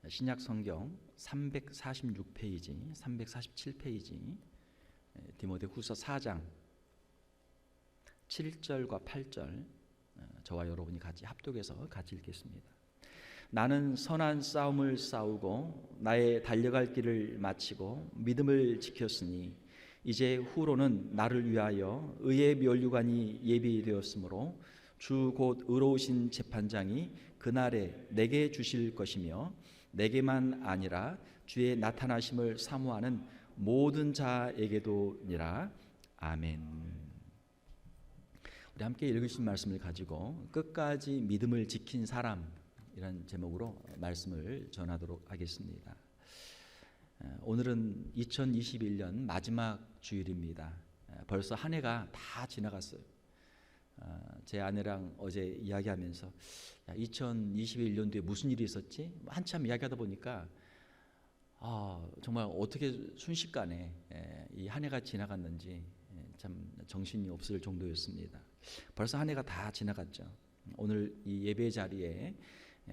신약 성경 346페이지, 347페이지 디모데후서 4장 7절과 8절 저와 여러분이 같이 합독해서 같이 읽겠습니다. 나는 선한 싸움을 싸우고 나의 달려갈 길을 마치고 믿음을 지켰으니 이제 후로는 나를 위하여 의의 면류관이 예비되었으므로 주 곧 의로우신 재판장이 그날에 내게 주실 것이며 내게만 아니라 주의 나타나심을 사모하는 모든 자에게도니라. 아멘. 우리 함께 읽으신 말씀을 가지고 끝까지 믿음을 지킨 사람이라는 제목으로 말씀을 전하도록 하겠습니다. 오늘은 2021년 마지막 주일입니다. 벌써 한 해가 다 지나갔어요. 제 아내랑 어제 이야기하면서 2021년도에 무슨 일이 있었지? 한참 이야기하다 보니까 정말 어떻게 순식간에 이 한 해가 지나갔는지 참 정신이 없을 정도였습니다. 벌써 한 해가 다 지나갔죠. 오늘 이 예배 자리에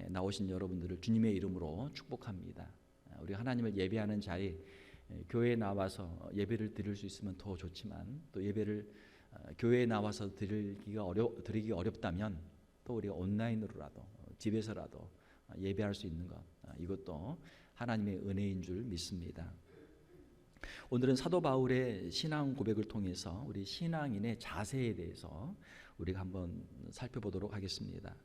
나오신 여러분들을 주님의 이름으로 축복합니다. 우리 하나님을 예배하는 자리, 교회에 나와서 예배를 드릴 수 있으면 더 좋지만 또 예배를 교회에 나와서 드리기 어렵다면 또 우리가 온라인으로라도 집에서라도 예배할 수 있는 것, 이것도 하나님의 은혜인 줄 믿습니다. 오늘은 사도 바울의 신앙 고백을 통해서 우리 신앙인의 자세에 대해서 우리가 한번 살펴보도록 하겠습니다.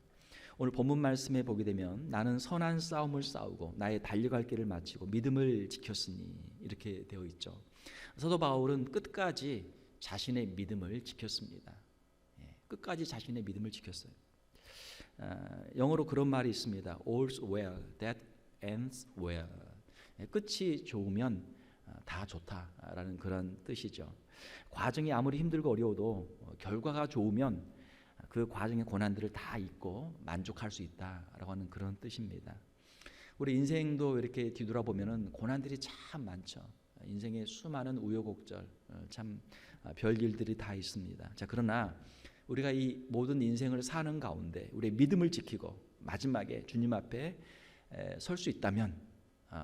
오늘 본문 말씀에 보게 되면 나는 선한 싸움을 싸우고 나의 달려갈 길을 마치고 믿음을 지켰으니 이렇게 되어 있죠. 사도 바울은 끝까지 자신의 믿음을 지켰습니다. 끝까지 자신의 믿음을 지켰어요. 영어로 그런 말이 있습니다. All's well that ends well. 끝이 좋으면 다 좋다라는 그런 뜻이죠. 과정이 아무리 힘들고 어려워도 결과가 좋으면 그 과정의 고난들을 다 잊고 만족할 수 있다라고 하는 그런 뜻입니다. 우리 인생도 이렇게 뒤돌아보면 고난들이 참 많죠. 인생의 수많은 우여곡절, 참 별일들이 다 있습니다. 자, 그러나 우리가 이 모든 인생을 사는 가운데 우리의 믿음을 지키고 마지막에 주님 앞에 설 수 있다면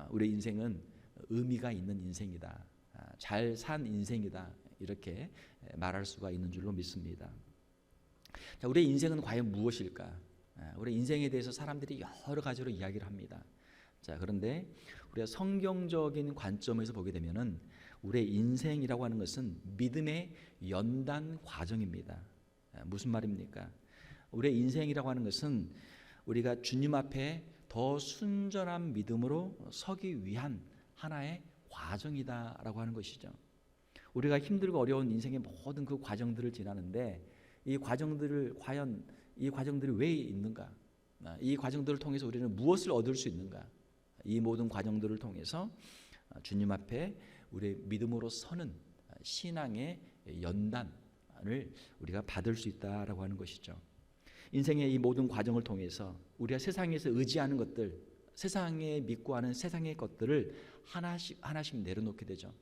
우리 인생은 의미가 있는 인생이다, 잘 산 인생이다, 이렇게 말할 수가 있는 줄로 믿습니다. 자, 우리의 인생은 과연 무엇일까? 우리 인생에 대해서 사람들이 여러 가지로 이야기를 합니다. 자, 그런데 우리가 성경적인 관점에서 보게 되면은 우리의 인생이라고 하는 것은 믿음의 연단 과정입니다. 무슨 말입니까? 우리의 인생이라고 하는 것은 우리가 주님 앞에 더 순전한 믿음으로 서기 위한 하나의 과정이다라고 하는 것이죠. 우리가 힘들고 어려운 인생의 모든 그 과정들을 지나는데 이 과정들을 과연 이 과정들이 왜 있는가? 이 과정들을 통해서 우리는 무엇을 얻을 수 있는가? 이 모든 과정들을 통해서 주님 앞에 우리의 믿음으로 서는 신앙의 연단을 우리가 받을 수 있다라고 하는 것이죠. 인생의 이 모든 과정을 통해서 우리가 세상에서 의지하는 것들, 세상에 믿고 하는 세상의 것들을 하나씩 하나씩 내려놓게 되죠.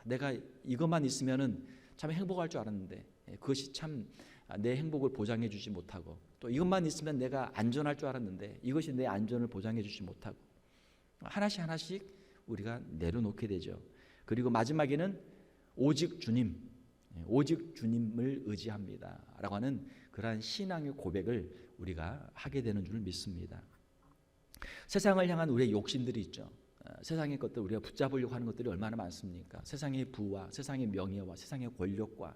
내가 이것만 있으면은 참 행복할 줄 알았는데 그것이 참 내 행복을 보장해 주지 못하고, 또 이것만 있으면 내가 안전할 줄 알았는데 이것이 내 안전을 보장해 주지 못하고, 하나씩 하나씩 우리가 내려놓게 되죠. 그리고 마지막에는 오직 주님, 오직 주님을 의지합니다 라고 하는 그러한 신앙의 고백을 우리가 하게 되는 줄 믿습니다. 세상을 향한 우리의 욕심들이 있죠. 세상의 것들, 우리가 붙잡으려고 하는 것들이 얼마나 많습니까? 세상의 부와 세상의 명예와 세상의 권력과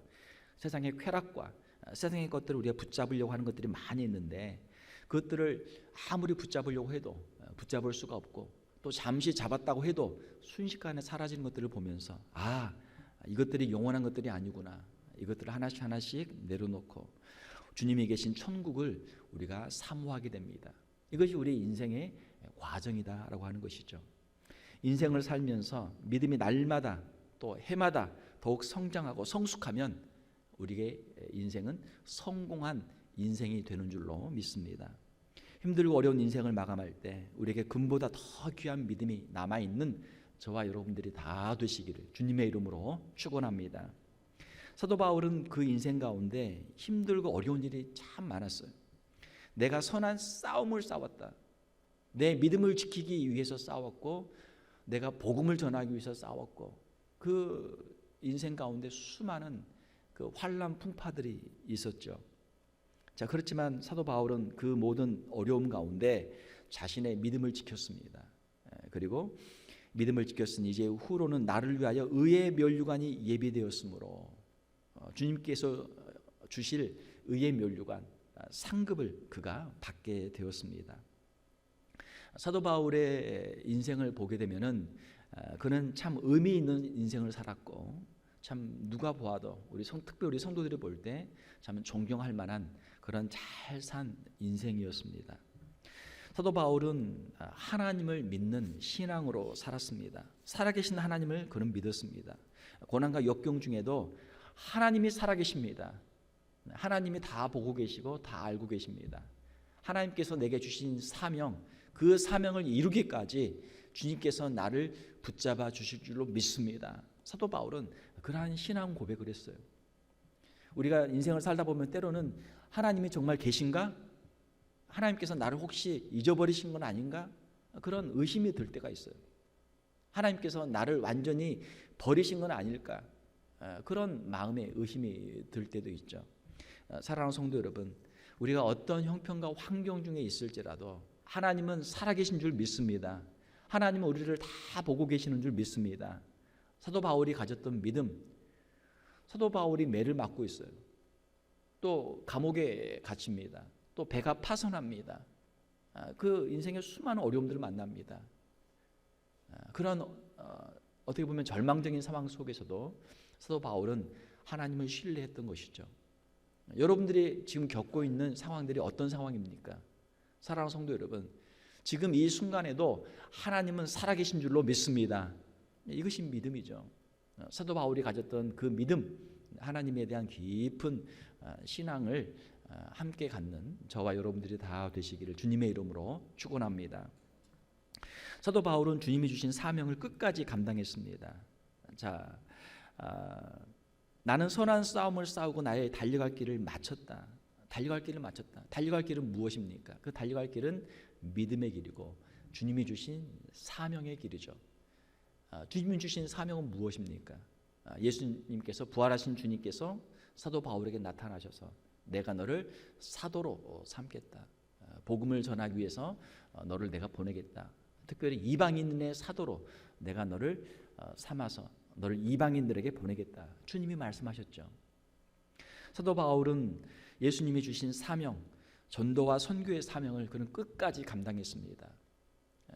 세상의 쾌락과 세상의 것들을 우리가 붙잡으려고 하는 것들이 많이 있는데, 그것들을 아무리 붙잡으려고 해도 붙잡을 수가 없고, 또 잠시 잡았다고 해도 순식간에 사라지는 것들을 보면서 이것들이 영원한 것들이 아니구나, 이것들을 하나씩 하나씩 내려놓고 주님이 계신 천국을 우리가 사모하게 됩니다. 이것이 우리 인생의 과정이다라고 하는 것이죠. 인생을 살면서 믿음이 날마다 또 해마다 더욱 성장하고 성숙하면 우리의 인생은 성공한 인생이 되는 줄로 믿습니다. 힘들고 어려운 인생을 마감할 때 우리에게 금보다 더 귀한 믿음이 남아있는 저와 여러분들이 다 되시기를 주님의 이름으로 축원합니다. 사도 바울은 그 인생 가운데 힘들고 어려운 일이 참 많았어요. 내가 선한 싸움을 싸웠다. 내 믿음을 지키기 위해서 싸웠고 내가 복음을 전하기 위해서 싸웠고 그 인생 가운데 수많은 그 환난 풍파들이 있었죠. 자, 그렇지만 사도 바울은 그 모든 어려움 가운데 자신의 믿음을 지켰습니다. 그리고 믿음을 지켰으니 이제 후로는 나를 위하여 의의 면류관이 예비되었으므로 주님께서 주실 의의 면류관 상급을 그가 받게 되었습니다. 사도 바울의 인생을 보게 되면은 그는 참 의미 있는 인생을 살았고 참 누가 보아도 특별히 우리 성도들이 볼 때 참 존경할 만한 그런 잘 산 인생이었습니다. 사도 바울은 하나님을 믿는 신앙으로 살았습니다. 살아계신 하나님을 그는 믿었습니다. 고난과 역경 중에도 하나님이 살아계십니다. 하나님이 다 보고 계시고 다 알고 계십니다. 하나님께서 내게 주신 사명, 그 사명을 이루기까지 주님께서 나를 붙잡아 주실 줄로 믿습니다. 사도 바울은 그러한 신앙 고백을 했어요. 우리가 인생을 살다 보면 때로는 하나님이 정말 계신가? 하나님께서 나를 혹시 잊어버리신 건 아닌가? 그런 의심이 들 때가 있어요. 하나님께서 나를 완전히 버리신 건 아닐까? 그런 마음의 의심이 들 때도 있죠. 사랑하는 성도 여러분, 우리가 어떤 형편과 환경 중에 있을지라도 하나님은 살아계신 줄 믿습니다. 하나님은 우리를 다 보고 계시는 줄 믿습니다. 사도 바울이 가졌던 믿음, 사도 바울이 매를 맞고 있어요. 또 감옥에 갇힙니다. 또 배가 파손합니다. 그 인생의 수많은 어려움들을 만납니다. 그런 어떻게 보면 절망적인 상황 속에서도 사도 바울은 하나님을 신뢰했던 것이죠. 여러분들이 지금 겪고 있는 상황들이 어떤 상황입니까? 사랑하는 성도 여러분, 지금 이 순간에도 하나님은 살아계신 줄로 믿습니다. 이것이 믿음이죠. 사도 바울이 가졌던 그 믿음, 하나님에 대한 깊은 신앙을 함께 갖는 저와 여러분들이 다 되시기를 주님의 이름으로 축원합니다. 사도 바울은 주님이 주신 사명을 끝까지 감당했습니다. 자, 나는 선한 싸움을 싸우고 나의 달려갈 길을 마쳤다. 달려갈 길을 마쳤다. 달려갈 길은 무엇입니까? 그 달려갈 길은 믿음의 길이고 주님이 주신 사명의 길이죠. 주님이 주신 사명은 무엇입니까? 예수님께서 부활하신 주님께서 사도 바울에게 나타나셔서 내가 너를 사도로 삼겠다. 복음을 전하기 위해서 너를 내가 보내겠다. 특별히 이방인의 사도로 내가 너를 삼아서 너를 이방인들에게 보내겠다. 주님이 말씀하셨죠. 사도 바울은 예수님이 주신 사명, 전도와 선교의 사명을 그는 끝까지 감당했습니다.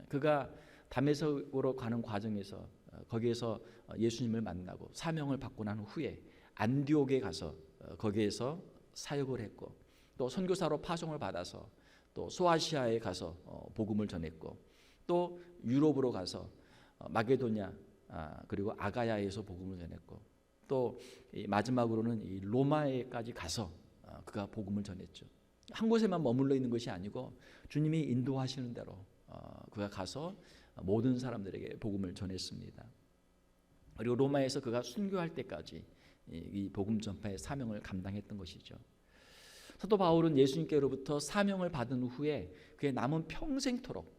그가 다메섹으로 가는 과정에서 거기에서 예수님을 만나고 사명을 받고 난 후에 안디옥에 가서 거기에서 사역을 했고 또 선교사로 파송을 받아서 또 소아시아에 가서 복음을 전했고 또 유럽으로 가서 마게도냐 그리고 아가야에서 복음을 전했고 또 마지막으로는 이 로마에까지 가서 그가 복음을 전했죠. 한 곳에만 머물러 있는 것이 아니고 주님이 인도하시는 대로 그가 가서 모든 사람들에게 복음을 전했습니다. 그리고 로마에서 그가 순교할 때까지 이 복음 전파의 사명을 감당했던 것이죠. 사도 바울은 예수님께로부터 사명을 받은 후에 그의 남은 평생토록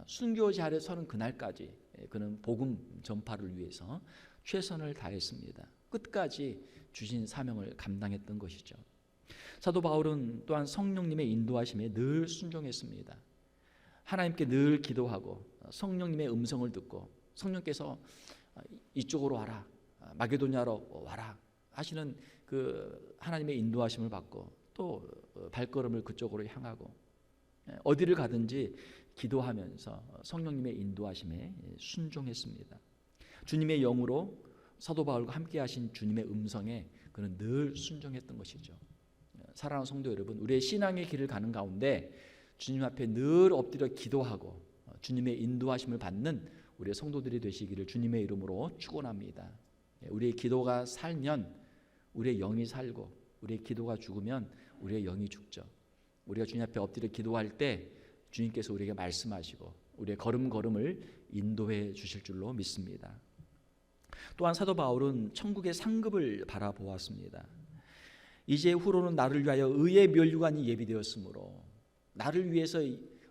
순교 자리에 서는 그날까지 그는 복음 전파를 위해서 최선을 다했습니다. 끝까지 주신 사명을 감당했던 것이죠. 사도 바울은 또한 성령님의 인도하심에 늘 순종했습니다. 하나님께 늘 기도하고 성령님의 음성을 듣고 성령께서 이쪽으로 와라, 마게도냐로 와라 하시는 그 하나님의 인도하심을 받고 또 발걸음을 그쪽으로 향하고 어디를 가든지 기도하면서 성령님의 인도하심에 순종했습니다. 주님의 영으로 사도 바울과 함께 하신 주님의 음성에 그는 늘 순종했던 것이죠. 사랑하는 성도 여러분, 우리의 신앙의 길을 가는 가운데 주님 앞에 늘 엎드려 기도하고 주님의 인도하심을 받는 우리의 성도들이 되시기를 주님의 이름으로 축원합니다. 우리의 기도가 살면 우리의 영이 살고 우리의 기도가 죽으면 우리의 영이 죽죠. 우리가 주님 앞에 엎드려 기도할 때 주님께서 우리에게 말씀하시고 우리의 걸음걸음을 인도해 주실 줄로 믿습니다. 또한 사도 바울은 천국의 상급을 바라보았습니다. 이제 후로는 나를 위하여 의의 면류관이 예비되었으므로 나를 위해서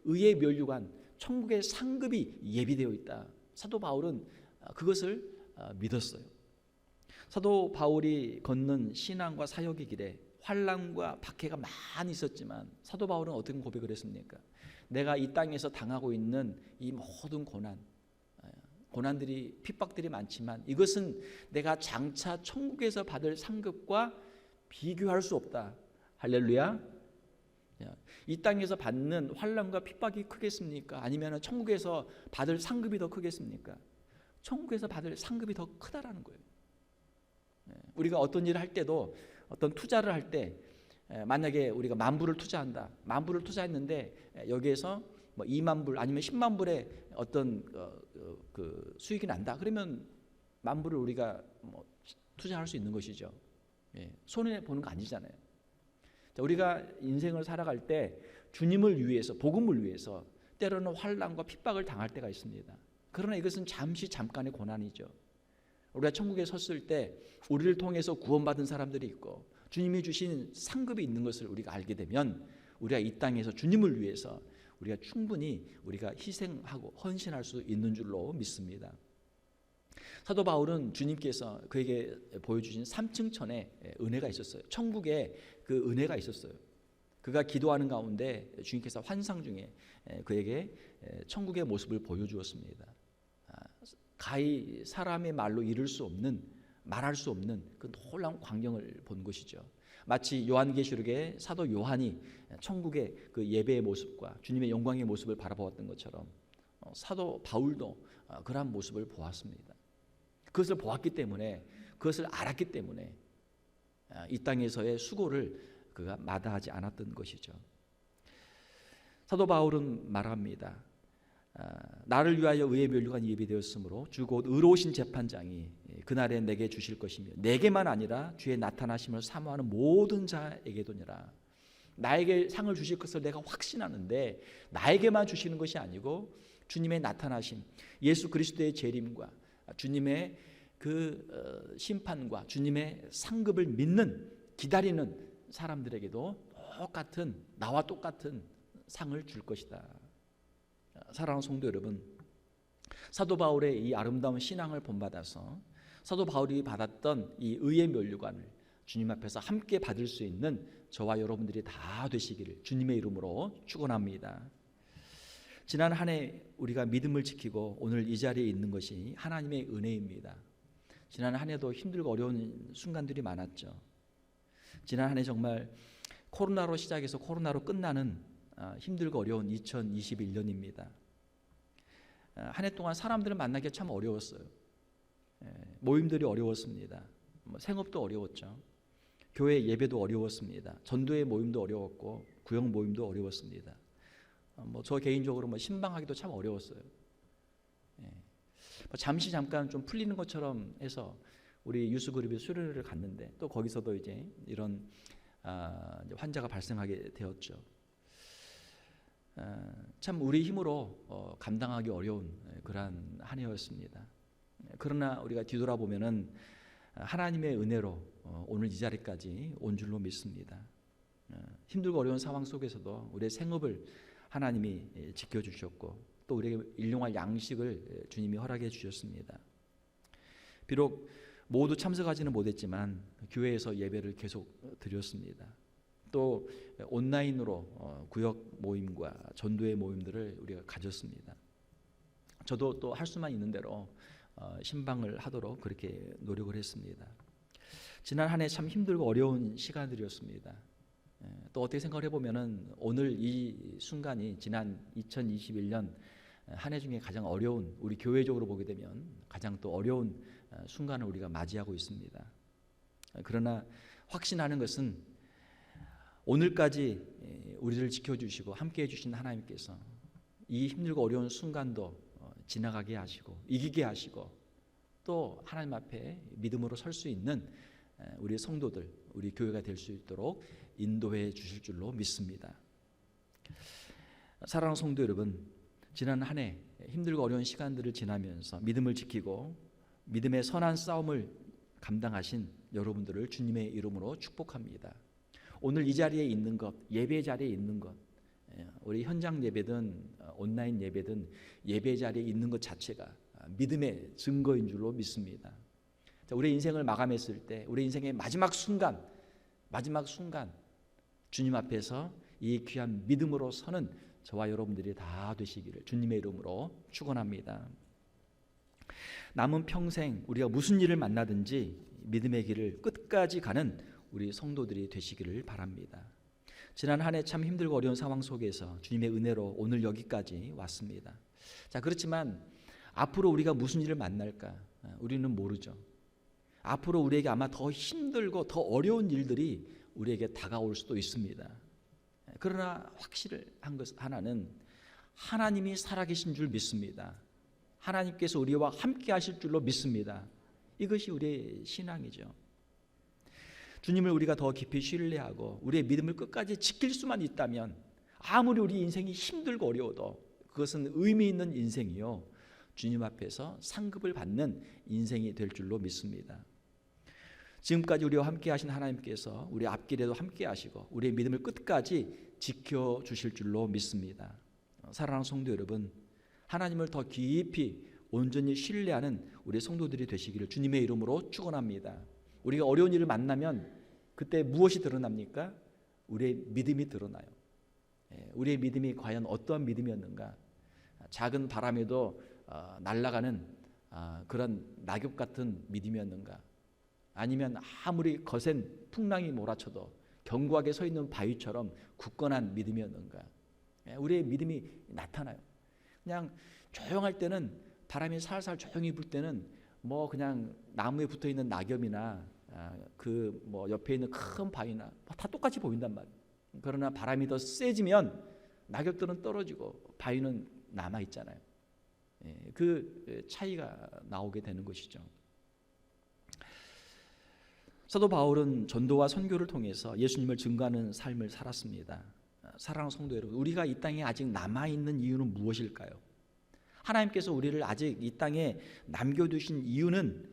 의의 면류관, 천국의 상급이 예비되어 있다. 사도 바울은 그것을 믿었어요. 사도 바울이 걷는 신앙과 사역의 길에 환난과 박해가 많이 있었지만 사도 바울은 어떤 고백을 했습니까? 내가 이 땅에서 당하고 있는 이 모든 고난들이 핍박들이 많지만 이것은 내가 장차 천국에서 받을 상급과 비교할 수 없다. 할렐루야. 이 땅에서 받는 환난과 핍박이 크겠습니까? 아니면 천국에서 받을 상급이 더 크겠습니까? 천국에서 받을 상급이 더 크다라는 거예요. 우리가 어떤 일을 할 때도 어떤 투자를 할 때 만약에 우리가 10,000불을 투자한다. 10,000불을 투자했는데 여기에서 뭐 20,000불 아니면 100,000불의 어떤 그 수익이 난다. 그러면 10,000불을 우리가 뭐 투자할 수 있는 것이죠. 손해 보는 거 아니잖아요. 우리가 인생을 살아갈 때 주님을 위해서 복음을 위해서 때로는 환난과 핍박을 당할 때가 있습니다. 그러나 이것은 잠깐의 고난이죠. 우리가 천국에 섰을 때 우리를 통해서 구원받은 사람들이 있고 주님이 주신 상급이 있는 것을 우리가 알게 되면 우리가 이 땅에서 주님을 위해서 우리가 충분히 우리가 희생하고 헌신할 수 있는 줄로 믿습니다. 사도 바울은 주님께서 그에게 보여주신 3층천의 은혜가 있었어요. 천국에 그 은혜가 있었어요. 그가 기도하는 가운데 주님께서 환상 중에 그에게 천국의 모습을 보여주었습니다. 가히 사람의 말로 이룰 수 없는, 말할 수 없는 그 놀라운 광경을 본 것이죠. 마치 요한계시록의 사도 요한이 천국의 그 예배의 모습과 주님의 영광의 모습을 바라보았던 것처럼 사도 바울도 그러한 모습을 보았습니다. 그것을 보았기 때문에, 그것을 알았기 때문에 이 땅에서의 수고를 그가 마다하지 않았던 것이죠. 사도 바울은 말합니다. 나를 위하여 의의 면류관 예비되었으므로 주 곧 의로우신 재판장이 그날에 내게 주실 것이며 내게만 아니라 주의 나타나심을 사모하는 모든 자에게도니라. 나에게 상을 주실 것을 내가 확신하는데 나에게만 주시는 것이 아니고 주님의 나타나심, 예수 그리스도의 재림과 주님의 그 심판과 주님의 상급을 믿는, 기다리는 사람들에게도 똑같은, 나와 똑같은 상을 줄 것이다. 사랑하는 성도 여러분, 사도 바울의 이 아름다운 신앙을 본받아서 사도 바울이 받았던 이 의의 면류관을 주님 앞에서 함께 받을 수 있는 저와 여러분들이 다 되시기를 주님의 이름으로 축원합니다. 지난 한 해 우리가 믿음을 지키고 오늘 이 자리에 있는 것이 하나님의 은혜입니다. 지난 한 해도 힘들고 어려운 순간들이 많았죠. 지난 한 해 정말 코로나로 시작해서 코로나로 끝나는 힘들고 어려운 2021년입니다. 한 해 동안 사람들을 만나기가 참 어려웠어요. 모임들이 어려웠습니다. 생업도 어려웠죠. 교회 예배도 어려웠습니다. 전도의 모임도 어려웠고 구역 모임도 어려웠습니다. 저 개인적으로 신방하기도 참 어려웠어요. 잠깐 좀 풀리는 것처럼 해서 우리 유스그룹에 수련회를 갔는데 또 거기서도 이제 이런 환자가 발생하게 되었죠. 참 우리 힘으로 감당하기 어려운 그러한 한 해였습니다. 그러나 우리가 뒤돌아보면은 하나님의 은혜로 오늘 이 자리까지 온 줄로 믿습니다. 힘들고 어려운 상황 속에서도 우리의 생업을 하나님이 지켜주셨고 또 우리에게 일용할 양식을 주님이 허락해 주셨습니다. 비록 모두 참석하지는 못했지만 교회에서 예배를 계속 드렸습니다. 또 온라인으로 구역 모임과 전도의 모임들을 우리가 가졌습니다. 저도 또 할 수만 있는 대로 신방을 하도록 그렇게 노력을 했습니다. 지난 한 해 참 힘들고 어려운 시간들이었습니다. 또 어떻게 생각을 해보면은 오늘 이 순간이 지난 2021년 한 해 중에 가장 어려운, 우리 교회적으로 보게 되면 가장 또 어려운 순간을 우리가 맞이하고 있습니다. 그러나 확신하는 것은 오늘까지 우리를 지켜주시고 함께해 주신 하나님께서 이 힘들고 어려운 순간도 지나가게 하시고 이기게 하시고 또 하나님 앞에 믿음으로 설 수 있는 우리 성도들, 우리 교회가 될 수 있도록 인도해 주실 줄로 믿습니다. 사랑하는 성도 여러분, 지난 한 해 힘들고 어려운 시간들을 지나면서 믿음을 지키고 믿음의 선한 싸움을 감당하신 여러분들을 주님의 이름으로 축복합니다. 오늘 이 자리에 있는 것, 예배 자리에 있는 것, 우리 현장 예배든 온라인 예배든 예배 자리에 있는 것 자체가 믿음의 증거인 줄로 믿습니다. 자, 우리 인생을 마감했을 때 우리 인생의 마지막 순간 주님 앞에서 이 귀한 믿음으로 서는 저와 여러분들이 다 되시기를 주님의 이름으로 축원합니다. 남은 평생 우리가 무슨 일을 만나든지 믿음의 길을 끝까지 가는 우리 성도들이 되시기를 바랍니다. 지난 한 해 참 힘들고 어려운 상황 속에서 주님의 은혜로 오늘 여기까지 왔습니다. 자, 그렇지만 앞으로 우리가 무슨 일을 만날까? 우리는 모르죠. 앞으로 우리에게 아마 더 힘들고 더 어려운 일들이 우리에게 다가올 수도 있습니다. 그러나 확실한 것 하나는 하나님이 살아계신 줄 믿습니다. 하나님께서 우리와 함께 하실 줄로 믿습니다. 이것이 우리의 신앙이죠. 주님을 우리가 더 깊이 신뢰하고 우리의 믿음을 끝까지 지킬 수만 있다면 아무리 우리 인생이 힘들고 어려워도 그것은 의미 있는 인생이요, 주님 앞에서 상급을 받는 인생이 될 줄로 믿습니다. 지금까지 우리와 함께 하신 하나님께서 우리 앞길에도 함께 하시고 우리의 믿음을 끝까지 지켜주실 줄로 믿습니다. 사랑하는 성도 여러분, 하나님을 더 깊이 온전히 신뢰하는 우리 성도들이 되시기를 주님의 이름으로 축원합니다. 우리가 어려운 일을 만나면 그때 무엇이 드러납니까? 우리의 믿음이 드러나요. 우리의 믿음이 과연 어떠한 믿음이었는가? 작은 바람에도 날아가는 그런 낙엽 같은 믿음이었는가? 아니면 아무리 거센 풍랑이 몰아쳐도 견고하게 서 있는 바위처럼 굳건한 믿음이었는가? 우리의 믿음이 나타나요. 그냥 조용할 때는, 바람이 살살 조용히 불 때는 뭐 그냥 나무에 붙어 있는 낙엽이나 그 뭐 옆에 있는 큰 바위나 다 똑같이 보인단 말이에요. 그러나 바람이 더 세지면 낙엽들은 떨어지고 바위는 남아 있잖아요. 그 차이가 나오게 되는 것이죠. 사도 바울은 전도와 선교를 통해서 예수님을 증거하는 삶을 살았습니다. 사랑하는 성도 여러분, 우리가 이 땅에 아직 남아있는 이유는 무엇일까요? 하나님께서 우리를 아직 이 땅에 남겨두신 이유는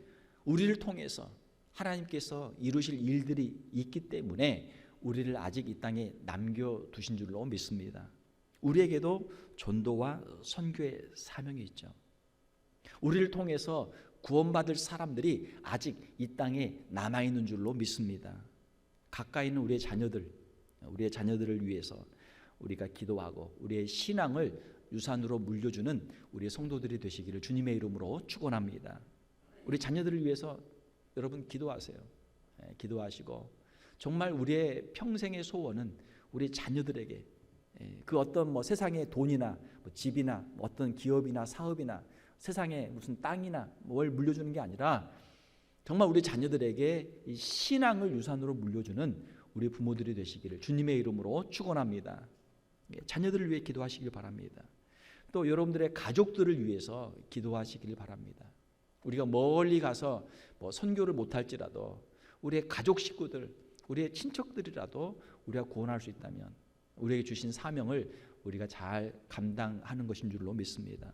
우리를 통해서 하나님께서 이루실 일들이 있기 때문에 우리를 아직 이 땅에 남겨두신 줄로 믿습니다. 우리에게도 전도와 선교의 사명이 있죠. 우리를 통해서 구원받을 사람들이 아직 이 땅에 남아있는 줄로 믿습니다. 가까이 있는 우리의 자녀들을 위해서 우리가 기도하고 우리의 신앙을 유산으로 물려주는 우리의 성도들이 되시기를 주님의 이름으로 축원합니다. 우리 자녀들을 위해서 여러분 기도하세요. 기도하시고 정말 우리의 평생의 소원은 우리 자녀들에게 그 어떤 뭐 세상의 돈이나 뭐 집이나 어떤 기업이나 사업이나 세상에 무슨 땅이나 뭘 물려주는 게 아니라 정말 우리 자녀들에게 이 신앙을 유산으로 물려주는 우리 부모들이 되시기를 주님의 이름으로 축원합니다. 자녀들을 위해 기도하시길 바랍니다. 또 여러분들의 가족들을 위해서 기도하시길 바랍니다. 우리가 멀리 가서 뭐 선교를 못할지라도 우리의 가족 식구들, 우리의 친척들이라도 우리가 구원할 수 있다면 우리에게 주신 사명을 우리가 잘 감당하는 것인 줄로 믿습니다.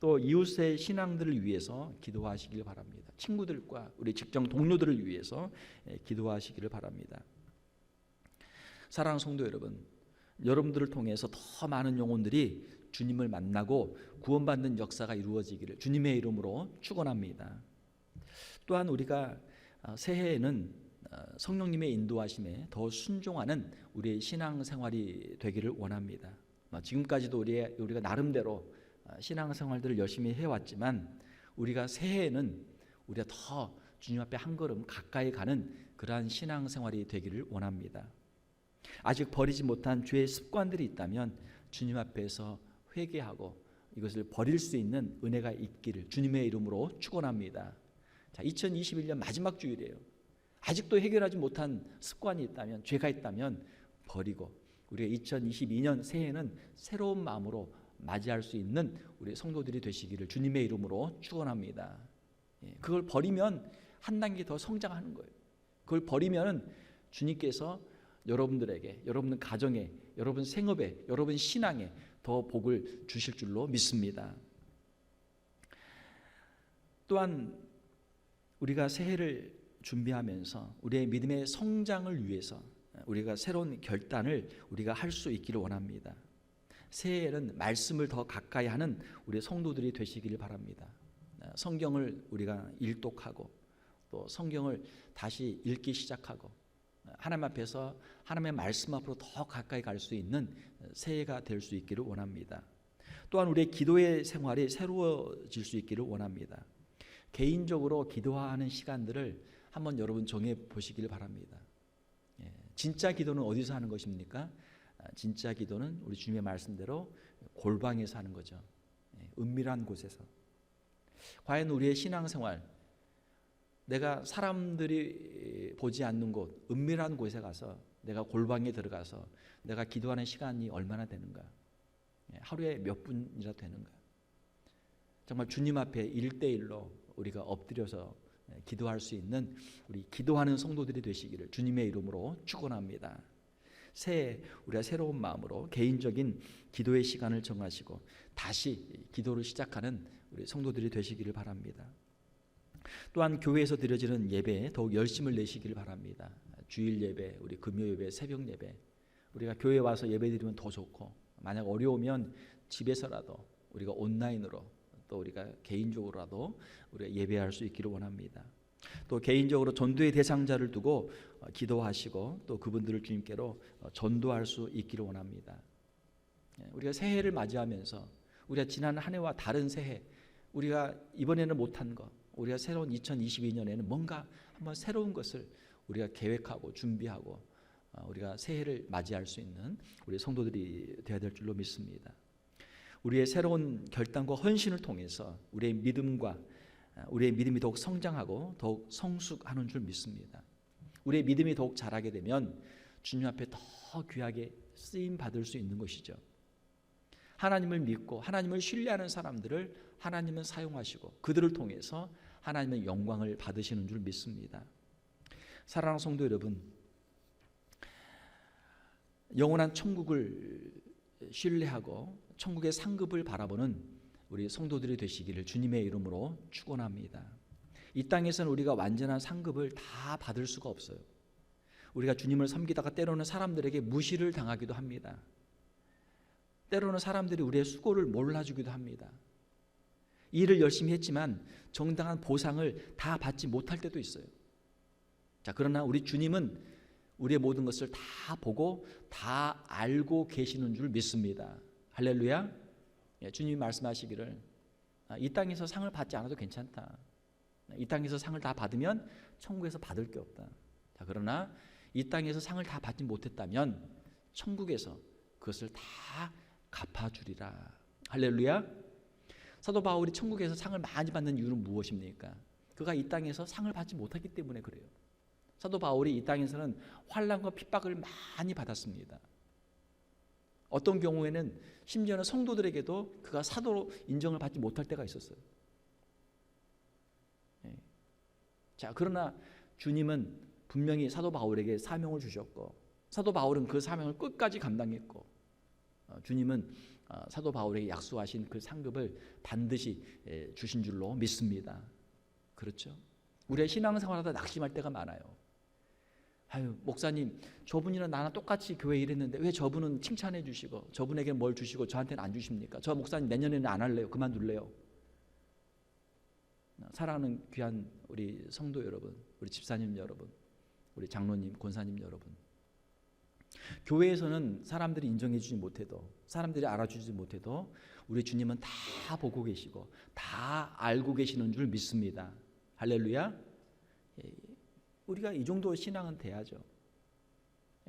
또 이웃의 신앙들을 위해서 기도하시길 바랍니다. 친구들과 우리 직장 동료들을 위해서 기도하시기를 바랍니다. 사랑하는 성도 여러분, 여러분들을 통해서 더 많은 영혼들이 주님을 만나고 구원받는 역사가 이루어지기를 주님의 이름으로 축원합니다. 또한 우리가 새해에는 성령님의 인도하심에 더 순종하는 우리의 신앙생활이 되기를 원합니다. 지금까지도 우리가 나름대로 신앙생활들을 열심히 해왔지만 우리가 새해에는 우리가 더 주님 앞에 한 걸음 가까이 가는 그러한 신앙생활이 되기를 원합니다. 아직 버리지 못한 죄의 습관들이 있다면 주님 앞에서 회개하고 이것을 버릴 수 있는 은혜가 있기를 주님의 이름으로 축원합니다. 자, 2021년 마지막 주일이에요. 아직도 해결하지 못한 습관이 있다면, 죄가 있다면 버리고 우리가 2022년 새해는 새로운 마음으로 맞이할 수 있는 우리 성도들이 되시기를 주님의 이름으로 축원합니다. 그걸 버리면 한 단계 더 성장하는 거예요. 그걸 버리면 주님께서 여러분들에게, 여러분 가정에, 여러분 생업에, 여러분 신앙에 더 복을 주실 줄로 믿습니다. 또한 우리가 새해를 준비하면서 우리의 믿음의 성장을 위해서 우리가 새로운 결단을 우리가 할 수 있기를 원합니다. 새해에는 말씀을 더 가까이 하는 우리 성도들이 되시기를 바랍니다. 성경을 우리가 일독하고 또 성경을 다시 읽기 시작하고 하나님 앞에서 하나님의 말씀 앞으로 더 가까이 갈 수 있는 새해가 될 수 있기를 원합니다. 또한 우리의 기도의 생활이 새로워질 수 있기를 원합니다. 개인적으로 기도하는 시간들을 한번 여러분 정해 보시기를 바랍니다. 진짜 기도는 어디서 하는 것입니까? 진짜 기도는 우리 주님의 말씀대로 골방에서 하는 거죠. 은밀한 곳에서. 과연 우리의 신앙생활, 내가 사람들이 보지 않는 곳, 은밀한 곳에 가서 내가 골방에 들어가서 내가 기도하는 시간이 얼마나 되는가? 하루에 몇 분이라도 되는가? 정말 주님 앞에 1대1로 우리가 엎드려서 기도할 수 있는 우리 기도하는 성도들이 되시기를 주님의 이름으로 축원합니다. 새해 우리가 새로운 마음으로 개인적인 기도의 시간을 정하시고 다시 기도를 시작하는 우리 성도들이 되시기를 바랍니다. 또한 교회에서 드려지는 예배에 더욱 열심을 내시기를 바랍니다. 주일 예배, 우리 금요 예배, 새벽 예배, 우리가 교회에 와서 예배 드리면 더 좋고, 만약 어려우면 집에서라도 우리가 온라인으로 또 우리가 개인적으로라도 우리가 예배할 수 있기를 원합니다. 또 개인적으로 전도의 대상자를 두고 기도하시고 또 그분들을 주님께로 전도할 수 있기를 원합니다. 우리가 새해를 맞이하면서 우리가 지난 한 해와 다른 새해, 우리가 이번에는 못한 것, 우리가 새로운 2022년에는 뭔가 한번 새로운 것을 우리가 계획하고 준비하고 우리가 새해를 맞이할 수 있는 우리 성도들이 되어야 될 줄로 믿습니다. 우리의 새로운 결단과 헌신을 통해서 우리의 믿음이 더욱 성장하고 더욱 성숙하는 줄 믿습니다. 우리의 믿음이 더욱 자라게 되면 주님 앞에 더 귀하게 쓰임 받을 수 있는 것이죠. 하나님을 믿고 하나님을 신뢰하는 사람들을 하나님은 사용하시고 그들을 통해서 하나님의 영광을 받으시는 줄 믿습니다. 사랑하는 성도 여러분, 영원한 천국을 신뢰하고 천국의 상급을 바라보는 우리 성도들이 되시기를 주님의 이름으로 축원합니다. 이 땅에서는 우리가 완전한 상급을 다 받을 수가 없어요. 우리가 주님을 섬기다가 때로는 사람들에게 무시를 당하기도 합니다. 때로는 사람들이 우리의 수고를 몰라주기도 합니다. 일을 열심히 했지만 정당한 보상을 다 받지 못할 때도 있어요. 자, 그러나 우리 주님은 우리의 모든 것을 다 보고 다 알고 계시는 줄 믿습니다. 할렐루야. 주님이 말씀하시기를 이 땅에서 상을 받지 않아도 괜찮다. 이 땅에서 상을 다 받으면 천국에서 받을 게 없다. 자, 그러나 이 땅에서 상을 다 받지 못했다면 천국에서 그것을 다 갚아주리라. 할렐루야. 사도 바울이 천국에서 상을 많이 받는 이유는 무엇입니까? 그가 이 땅에서 상을 받지 못했기 때문에 그래요. 사도 바울이 이 땅에서는 환난과 핍박을 많이 받았습니다. 어떤 경우에는 심지어는 성도들에게도 그가 사도로 인정을 받지 못할 때가 있었어요. 자, 그러나 주님은 분명히 사도 바울에게 사명을 주셨고 사도 바울은 그 사명을 끝까지 감당했고 주님은 사도 바울에게 약속하신 그 상급을 반드시 주신 줄로 믿습니다. 그렇죠? 우리의 신앙생활하다 낙심할 때가 많아요. 아유, 목사님, 저분이랑 나랑 똑같이 교회 일했는데 왜 저분은 칭찬해 주시고 저분에게 뭘 주시고 저한테는 안 주십니까? 저 목사님 내년에는 안 할래요. 그만둘래요. 사랑하는 귀한 우리 성도 여러분, 우리 집사님 여러분, 우리 장로님, 권사님 여러분, 교회에서는 사람들이 인정해 주지 못해도, 사람들이 알아주지 못해도 우리 주님은 다 보고 계시고 다 알고 계시는 줄 믿습니다. 할렐루야. 우리가 이 정도 신앙은 돼야죠.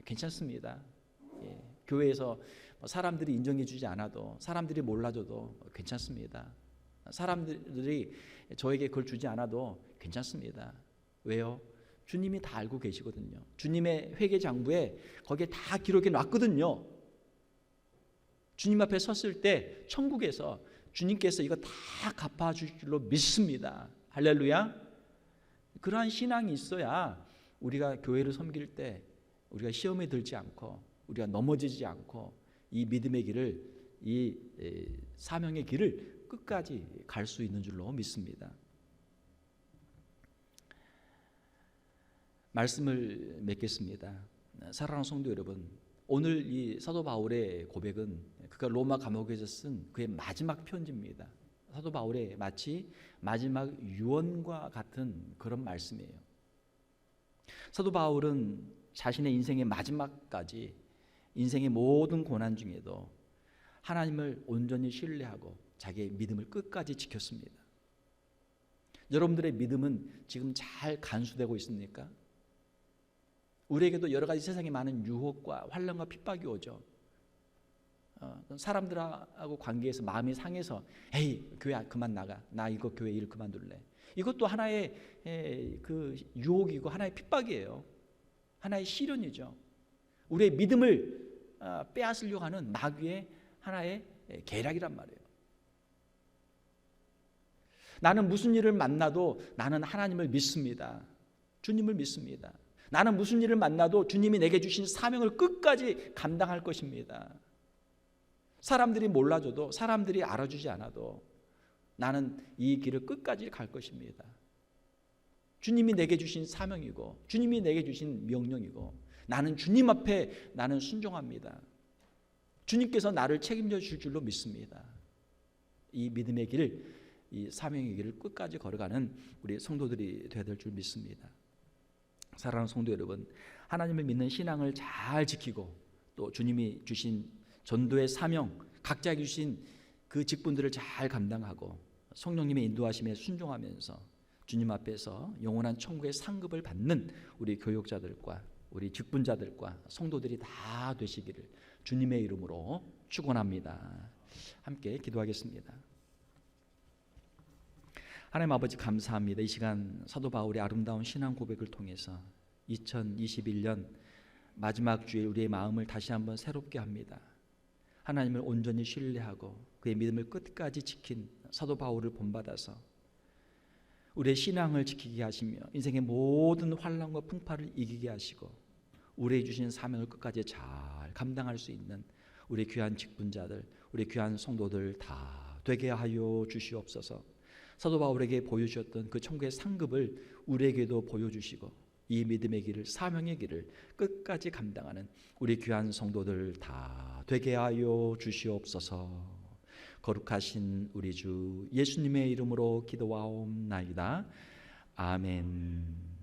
괜찮습니다. 교회에서 사람들이 인정해 주지 않아도, 사람들이 몰라줘도 괜찮습니다. 사람들이 저에게 그걸 주지 않아도 괜찮습니다. 왜요? 주님이 다 알고 계시거든요. 주님의 회계장부에 거기에 다 기록해 놨거든요. 주님 앞에 섰을 때 천국에서 주님께서 이거 다 갚아주실 줄로 믿습니다. 할렐루야. 그러한 신앙이 있어야 우리가 교회를 섬길 때 우리가 시험에 들지 않고 우리가 넘어지지 않고 이 믿음의 길을, 이 사명의 길을 끝까지 갈 수 있는 줄로 믿습니다. 말씀을 맺겠습니다. 사랑하는 성도 여러분, 오늘 이 사도 바울의 고백은 그가 로마 감옥에서 쓴 그의 마지막 편지입니다. 사도 바울의 마치 마지막 유언과 같은 그런 말씀이에요. 사도 바울은 자신의 인생의 마지막까지 인생의 모든 고난 중에도 하나님을 온전히 신뢰하고 자기의 믿음을 끝까지 지켰습니다. 여러분들의 믿음은 지금 잘 간수되고 있습니까? 우리에게도 여러 가지 세상에 많은 유혹과 환난과 핍박이 오죠. 사람들하고 관계에서 마음이 상해서 에이 교회 그만 나가, 나 이거 교회 일 그만둘래. 이것도 하나의 그 유혹이고 하나의 핍박이에요. 하나의 시련이죠. 우리의 믿음을 빼앗으려고 하는 마귀의 하나의 계략이란 말이에요. 나는 무슨 일을 만나도 나는 하나님을 믿습니다. 주님을 믿습니다. 나는 무슨 일을 만나도 주님이 내게 주신 사명을 끝까지 감당할 것입니다. 사람들이 몰라줘도 사람들이 알아주지 않아도 나는 이 길을 끝까지 갈 것입니다. 주님이 내게 주신 사명이고 주님이 내게 주신 명령이고 나는 주님 앞에 나는 순종합니다. 주님께서 나를 책임져 주실 줄로 믿습니다. 이 믿음의 길, 이 사명의 길을 끝까지 걸어가는 우리 성도들이 되어야 될 줄 믿습니다. 사랑하는 성도 여러분, 하나님을 믿는 신앙을 잘 지키고 또 주님이 주신 전도의 사명, 각자에게 주신 그 직분들을 잘 감당하고 성령님의 인도하심에 순종하면서 주님 앞에서 영원한 천국의 상급을 받는 우리 교육자들과 우리 직분자들과 성도들이 다 되시기를 주님의 이름으로 축원합니다. 함께 기도하겠습니다. 하나님 아버지 감사합니다. 이 시간 사도 바울의 아름다운 신앙 고백을 통해서 2021년 마지막 주일 우리의 마음을 다시 한번 새롭게 합니다. 하나님을 온전히 신뢰하고 그의 믿음을 끝까지 지킨 사도 바울을 본받아서 우리의 신앙을 지키게 하시며 인생의 모든 환난과 풍파를 이기게 하시고 우리에게 주신 사명을 끝까지 잘 감당할 수 있는 우리 귀한 직분자들, 우리 귀한 성도들 다 되게 하여 주시옵소서. 사도 바울에게 보여주셨던 그 천국의 상급을 우리에게도 보여주시고 이 믿음의 길을, 사명의 길을 끝까지 감당하는 우리 귀한 성도들 다 되게 하여 주시옵소서. 거룩하신 우리 주 예수님의 이름으로 기도하옵나이다. 아멘.